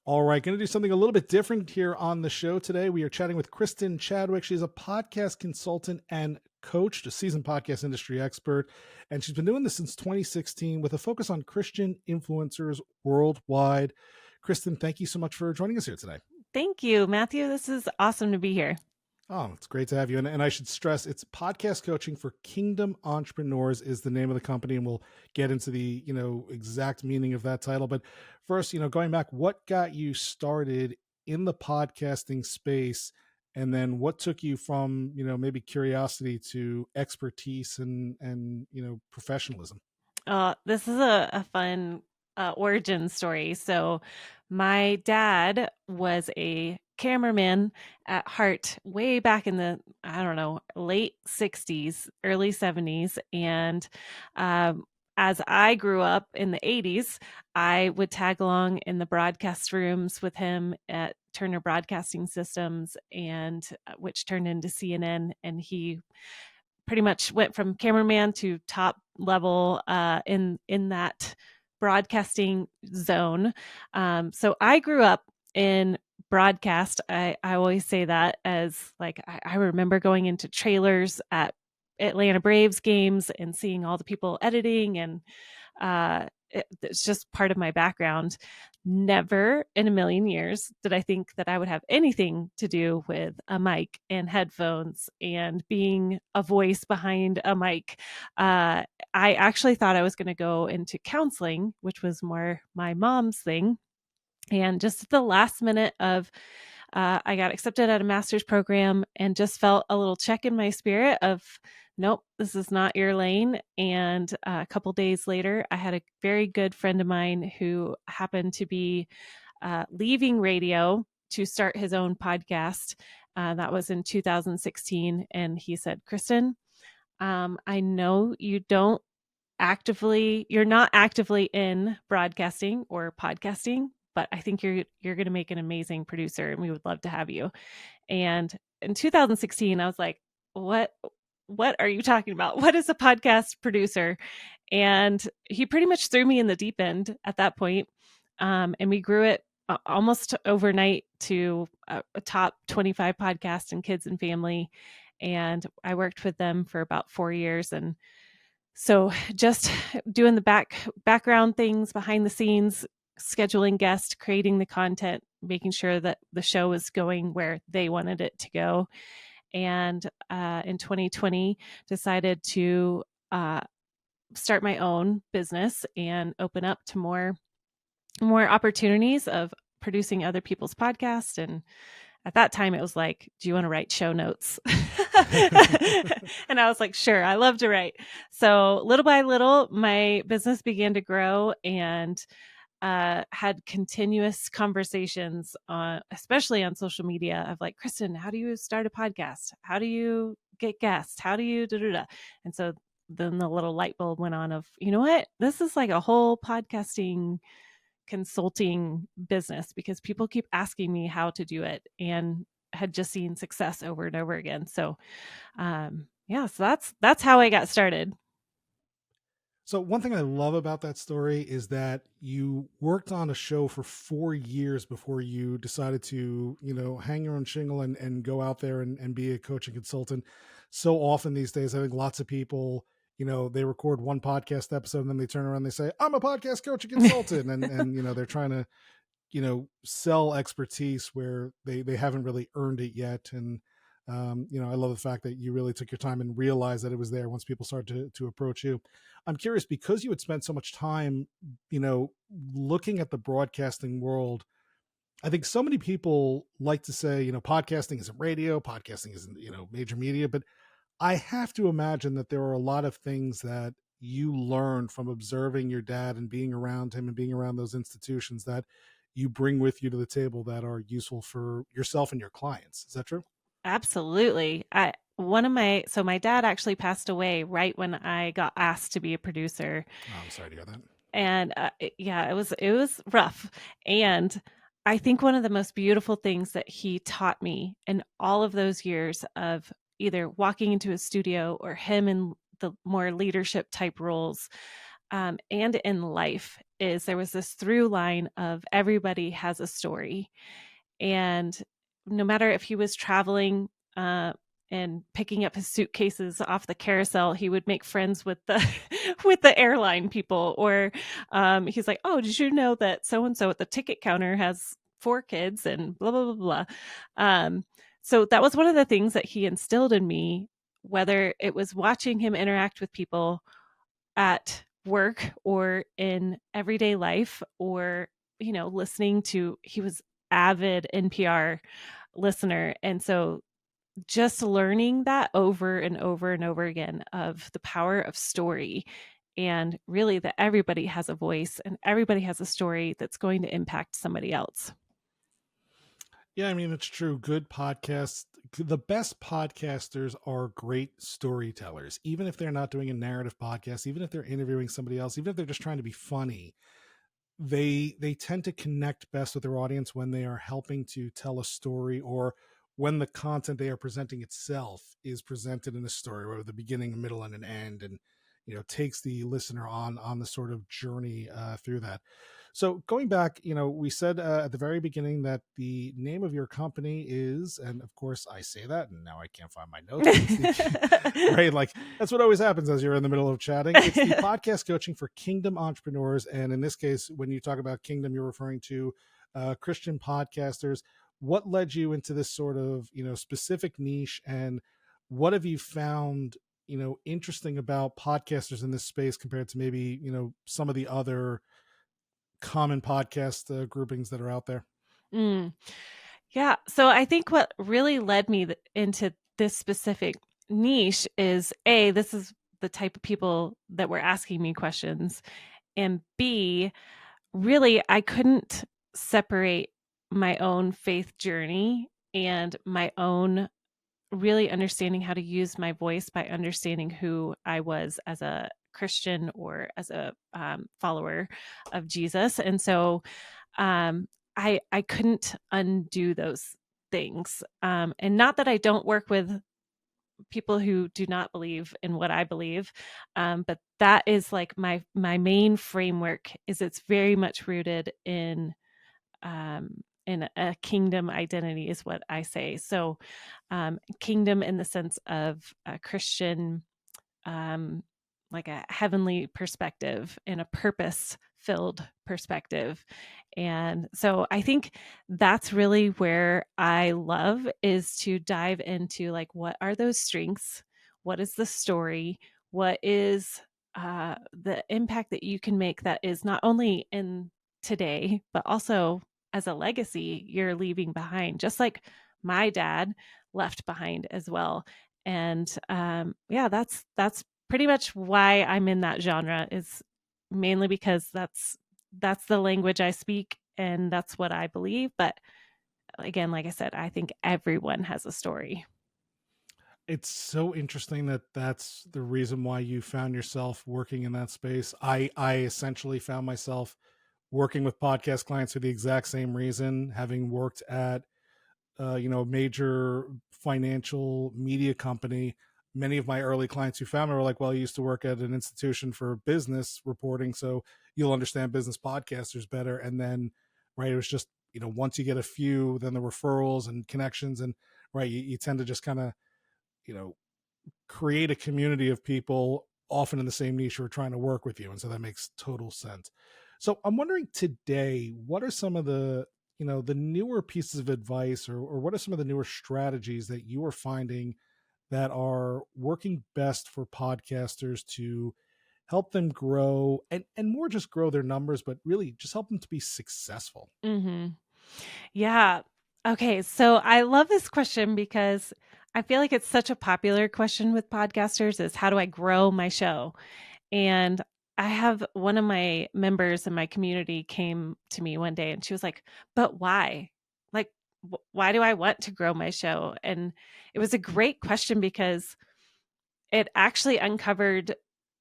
All right, going to do something a little bit different here on the show today. We are chatting with Kristen Chadwick. She's a podcast consultant and coach, a seasoned podcast industry expert, and she's been doing this since 2016 with a focus on Christian influencers worldwide. Kristen, thank you so much for joining us here today. Thank you, Matthew. This is awesome to be here. Oh, it's great to have you. And I should stress it's podcast coaching for kingdom entrepreneurs is the name of the company. And we'll get into the, exact meaning of that title. But first, going back, what got you started in the podcasting space? And then what took you from, maybe curiosity to expertise and professionalism? This is a fun origin story. So my dad was a cameraman at heart way back in the, I don't know, late 60s, early 70s. And as I grew up in the 80s, I would tag along in the broadcast rooms with him at Turner Broadcasting Systems, and which turned into CNN. And he pretty much went from cameraman to top level in that broadcasting zone. So I grew up in broadcast. I always say that as like I remember going into trailers at Atlanta Braves games and seeing all the people editing, and it's just part of my background. Never in a million years did I think that I would have anything to do with a mic and headphones and being a voice behind a mic. I actually thought I was going to go into counseling, which was more my mom's thing. And just at the last minute of I got accepted at a master's program and just felt a little check in my spirit of, nope, this is not your lane. And a couple days later, I had a very good friend of mine who happened to be leaving radio to start his own podcast. That was in 2016. And he said, Kristen, I know you're not actively in broadcasting or podcasting, but I think you're going to make an amazing producer and we would love to have you. And in 2016, I was like, what are you talking about? What is a podcast producer? And he pretty much threw me in the deep end at that point. And we grew it almost overnight to a top 25 podcast in kids and family. And I worked with them for about 4 years. And so just doing the background things behind the scenes, scheduling guests, creating the content, making sure that the show was going where they wanted it to go. And in 2020, decided to start my own business and open up to more opportunities of producing other people's podcasts. And at that time, it was like, do you want to write show notes? And I was like, sure, I love to write. So little by little, my business began to grow and had continuous conversations, especially on social media, of like, Kristen, how do you start a podcast? How do you get guests? How do you da-da-da? And so then the little light bulb went on of, you know what? This is like a whole podcasting consulting business, because people keep asking me how to do it and had just seen success over and over again. So so that's how I got started. So one thing I love about that story is that you worked on a show for 4 years before you decided to, hang your own shingle and go out there and be a coach and consultant. So often these days, I think lots of people, they record one podcast episode and then they turn around and they say, I'm a podcast coach and consultant. and they're trying to, sell expertise where they haven't really earned it yet. And, I love the fact that you really took your time and realized that it was there once people started to approach you. I'm curious, because you had spent so much time, looking at the broadcasting world. I think so many people like to say, podcasting isn't radio, podcasting isn't, major media, but I have to imagine that there are a lot of things that you learned from observing your dad and being around him and being around those institutions that you bring with you to the table that are useful for yourself and your clients. Is that true? Absolutely. My dad actually passed away right when I got asked to be a producer. Oh, I'm sorry to hear that. And it was rough. And I think one of the most beautiful things that he taught me in all of those years of either walking into a studio or him in the more leadership type roles, and in life is there was this through line of everybody has a story. And no matter if he was traveling uh, and picking up his suitcases off the carousel, he would make friends with the with the airline people. Or he's like, "Oh, did you know that so and so at the ticket counter has 4 kids?" And blah blah blah blah. Um, so that was one of the things that he instilled in me. Whether it was watching him interact with people at work or in everyday life, or listening to, he was avid NPR listener. And so just learning that over and over and over again of the power of story, and really that everybody has a voice and everybody has a story that's going to impact somebody else. Yeah, I mean, it's true. Good podcasts, the best podcasters are great storytellers. Even if they're not doing a narrative podcast, even if they're interviewing somebody else, even if they're just trying to be funny, they tend to connect best with their audience when they are helping to tell a story, or when the content they are presenting itself is presented in a story with a beginning, a middle, and an end, and takes the listener on the sort of journey through that. So going back, we said at the very beginning that the name of your company is, and of course I say that, and now I can't find my notes, but it's the right, like that's what always happens as you're in the middle of chatting. It's the podcast coaching for kingdom entrepreneurs, and in this case, when you talk about kingdom, you're referring to Christian podcasters. What led you into this sort of specific niche, and what have you found interesting about podcasters in this space compared to maybe some of the other common podcast groupings that are out there? Mm. Yeah. So I think what really led me into this specific niche is A, this is the type of people that were asking me questions. And B, really, I couldn't separate my own faith journey and my own really understanding how to use my voice by understanding who I was as a Christian or as a follower of Jesus. And so um, I couldn't undo those things. And not that I don't work with people who do not believe in what I believe, but that is like my main framework. Is it's very much rooted in a kingdom identity, is what I say. So, kingdom in the sense of a Christian, um, like a heavenly perspective and a purpose filled perspective. And so I think that's really where I love, is to dive into like, what are those strengths? What is the story? What is the impact that you can make that is not only in today, but also as a legacy you're leaving behind, just like my dad left behind as well. And yeah, that's pretty much why I'm in that genre, is mainly because that's the language I speak and that's what I believe. But again, like I said, I think everyone has a story. It's so interesting that that's the reason why you found yourself working in that space. I essentially found myself working with podcast clients for the exact same reason, having worked at major financial media company. Many of my early clients who found me were like, well, you used to work at an institution for business reporting, so you'll understand business podcasters better. And then, right, it was just, once you get a few, then the referrals and connections, and right, you tend to just kind of, you know, create a community of people often in the same niche who are trying to work with you. And so that makes total sense. So I'm wondering today, what are some of the, the newer pieces of advice, or what are some of the newer strategies that you are finding that are working best for podcasters to help them grow, and more just grow their numbers, but really just help them to be successful? Hmm. Yeah. Okay. So I love this question because I feel like it's such a popular question with podcasters, is how do I grow my show? And I have one of my members in my community came to me one day and she was like, but why? Like, why do I want to grow my show? And it was a great question because it actually uncovered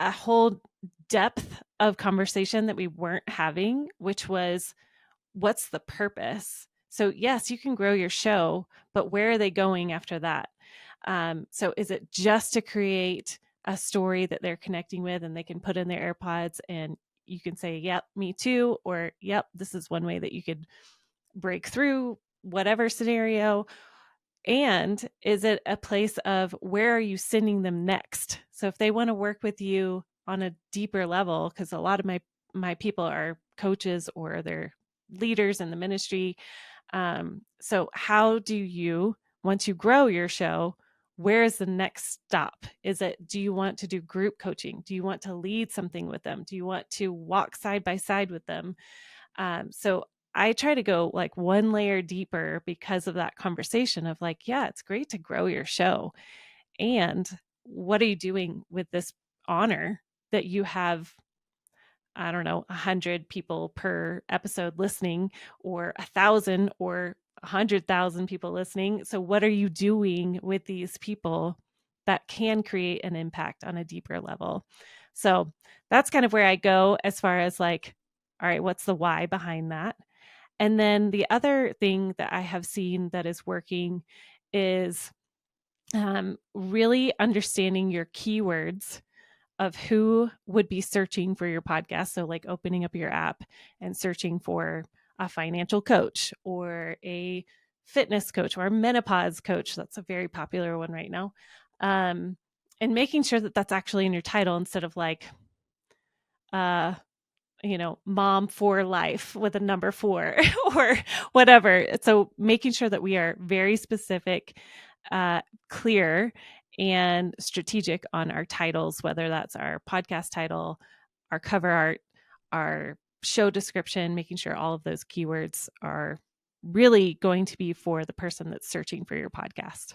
a whole depth of conversation that we weren't having, which was, what's the purpose? So, yes, you can grow your show, but where are they going after that? So, is it just to create a story that they're connecting with and they can put in their AirPods, and you can say, yep, me too, or yep, this is one way that you could break through whatever scenario. And is it a place of where are you sending them next? So if they want to work with you on a deeper level, because a lot of my people are coaches or they're leaders in the ministry. So how do you, once you grow your show, where is the next stop? Is it, do you want to do group coaching? Do you want to lead something with them? Do you want to walk side by side with them? So I try to go like one layer deeper because of that conversation of like, yeah, it's great to grow your show. And what are you doing with this honor that you have? I don't know, 100 people per episode listening, or 1,000 or 100,000 people listening. So what are you doing with these people that can create an impact on a deeper level? So that's kind of where I go as far as like, all right, what's the why behind that? And then the other thing that I have seen that is working is really understanding your keywords of who would be searching for your podcast. So, like opening up your app and searching for a financial coach or a fitness coach or a menopause coach. That's a very popular one right now. And making sure that that's actually in your title instead of like, uh, mom for life with a number 4 or whatever. So making sure that we are very specific, clear, and strategic on our titles, whether that's our podcast title, our cover art, our show description, making sure all of those keywords are really going to be for the person that's searching for your podcast.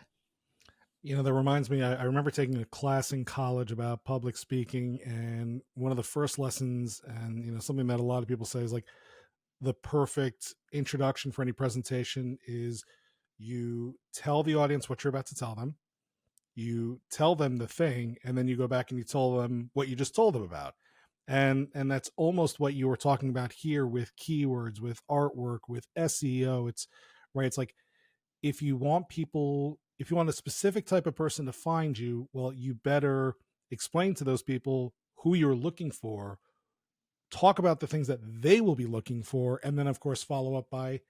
That reminds me, I remember taking a class in college about public speaking, and one of the first lessons, and something that a lot of people say is like the perfect introduction for any presentation is you tell the audience what you're about to tell them, you tell them the thing, and then you go back and you tell them what you just told them about. And that's almost what you were talking about here with keywords, with artwork, with SEO. It's right. It's like, if you want a specific type of person to find you, well, you better explain to those people who you're looking for, talk about the things that they will be looking for, and then of course follow up by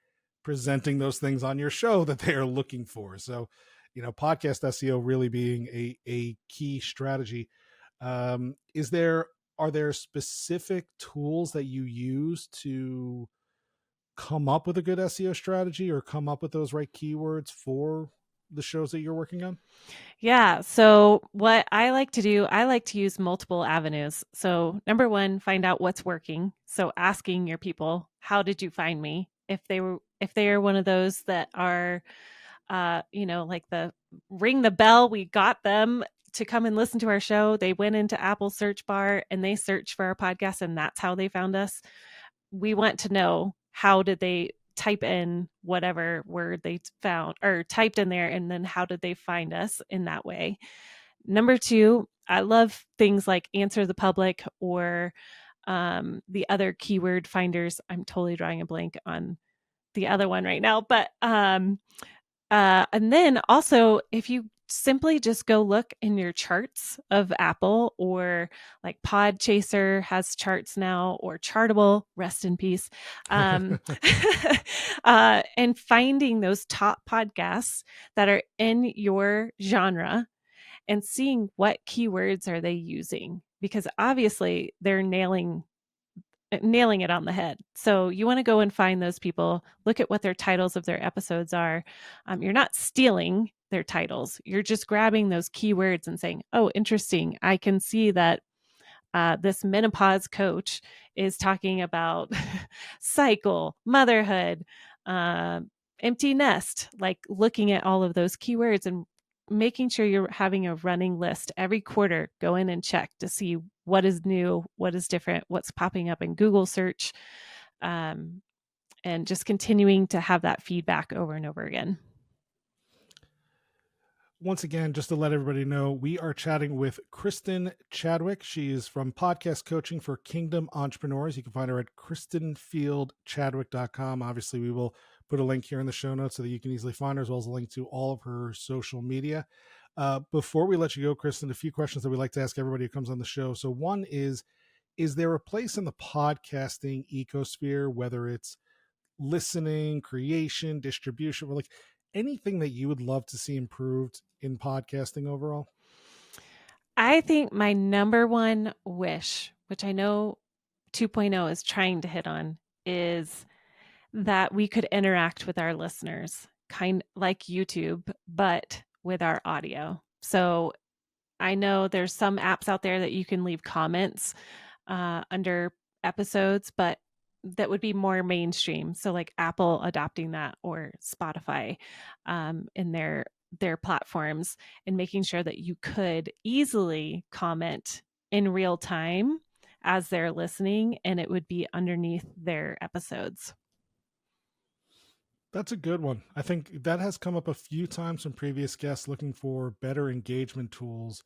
presenting those things on your show that they are looking for. So, podcast SEO really being a key strategy. Are there specific tools that you use to come up with a good SEO strategy or come up with those right keywords for the shows that you're working on? Yeah. So, what I like to do, I like to use multiple avenues. So, number one, find out what's working. So, asking your people, how did you find me? If they are one of those that are, like the ring the bell, we got them to come and listen to our show. They went into Apple search bar and they searched for our podcast, and that's how they found us. We want to know, how did they type in whatever word they found or typed in there, and then how did they find us in that way? Number two, I love things like Answer the Public or the other keyword finders. I'm totally drawing a blank on the other one right now, but and then also, if you simply just go look in your charts of Apple, or like Podchaser has charts now, or Chartable, rest in peace, and finding those top podcasts that are in your genre and seeing what keywords are they using, because obviously they're nailing it on the head. So you want to go and find those people, look at what their titles of their episodes are. You're not stealing their titles. You're just grabbing those keywords and saying, oh, interesting. I can see that this menopause coach is talking about cycle, motherhood, uh, empty nest, like looking at all of those keywords and making sure you're having a running list every quarter. Go in and check to see what is new, what is different, what's popping up in Google search, and just continuing to have that feedback over and over again. Once again, just to let everybody know, we are chatting with Kristen Chadwick. She is from Podcast Coaching for Kingdom Entrepreneurs. You can find her at KristenFieldChadwick.com. Obviously, we will put a link here in the show notes so that you can easily find her, as well as a link to all of her social media. Before we let you go, Kristen, a few questions that we like to ask everybody who comes on the show. So one is there a place in the podcasting ecosphere, whether it's listening, creation, distribution, or like anything that you would love to see improved in podcasting overall? I think my number one wish, which I know 2.0 is trying to hit on, is that we could interact with our listeners, kind like YouTube, but with our audio. So I know there's some apps out there that you can leave comments under episodes, but that would be more mainstream. So like Apple adopting that, or Spotify in their platforms, and making sure that you could easily comment in real time as they're listening, and it would be underneath their episodes. That's a good one. I think that has come up a few times from previous guests looking for better engagement tools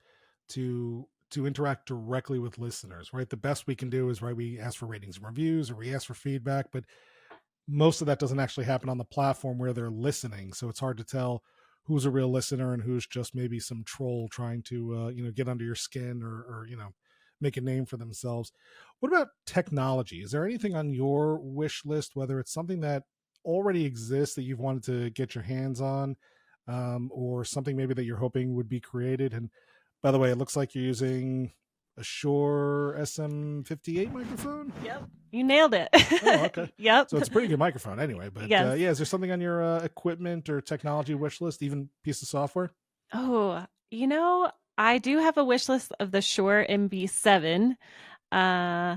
to interact directly with listeners, right? The best we can do is, right, we ask for ratings and reviews, or we ask for feedback, but most of that doesn't actually happen on the platform where they're listening. So it's hard to tell who's a real listener and who's just maybe some troll trying to get under your skin, or make a name for themselves. What about technology? Is there anything on your wish list, whether it's something that already exists that you've wanted to get your hands on, or something maybe that you're hoping would be created? And by the way, it looks like you're using a Shure SM58 microphone. Yep. You nailed it. Oh, okay. Yep. So it's a pretty good microphone anyway. But Yes. yeah, is there something on your equipment or technology wish list, even piece of software? Oh, I do have a wish list of the Shure MV7. Uh,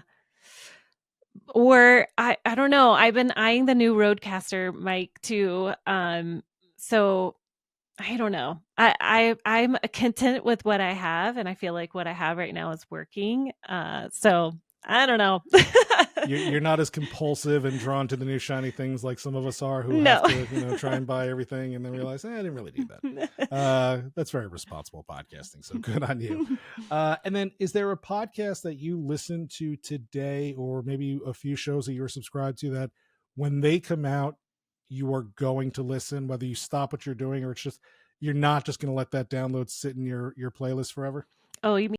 or I don't know. I've been eyeing the new Rodecaster mic too. So I don't know. I'm content with what I have, and I feel like what I have right now is working. So I don't know. You're not as compulsive and drawn to the new shiny things like some of us are, who No. have to try and buy everything and then realize, I didn't really need that. That's very responsible podcasting, so good on you. And then, is there a podcast that you listen to today, or maybe a few shows that you're subscribed to, that when they come out you are going to listen, whether you stop what you're doing, or it's just you're not just going to let that download sit in your playlist forever? Oh, you mean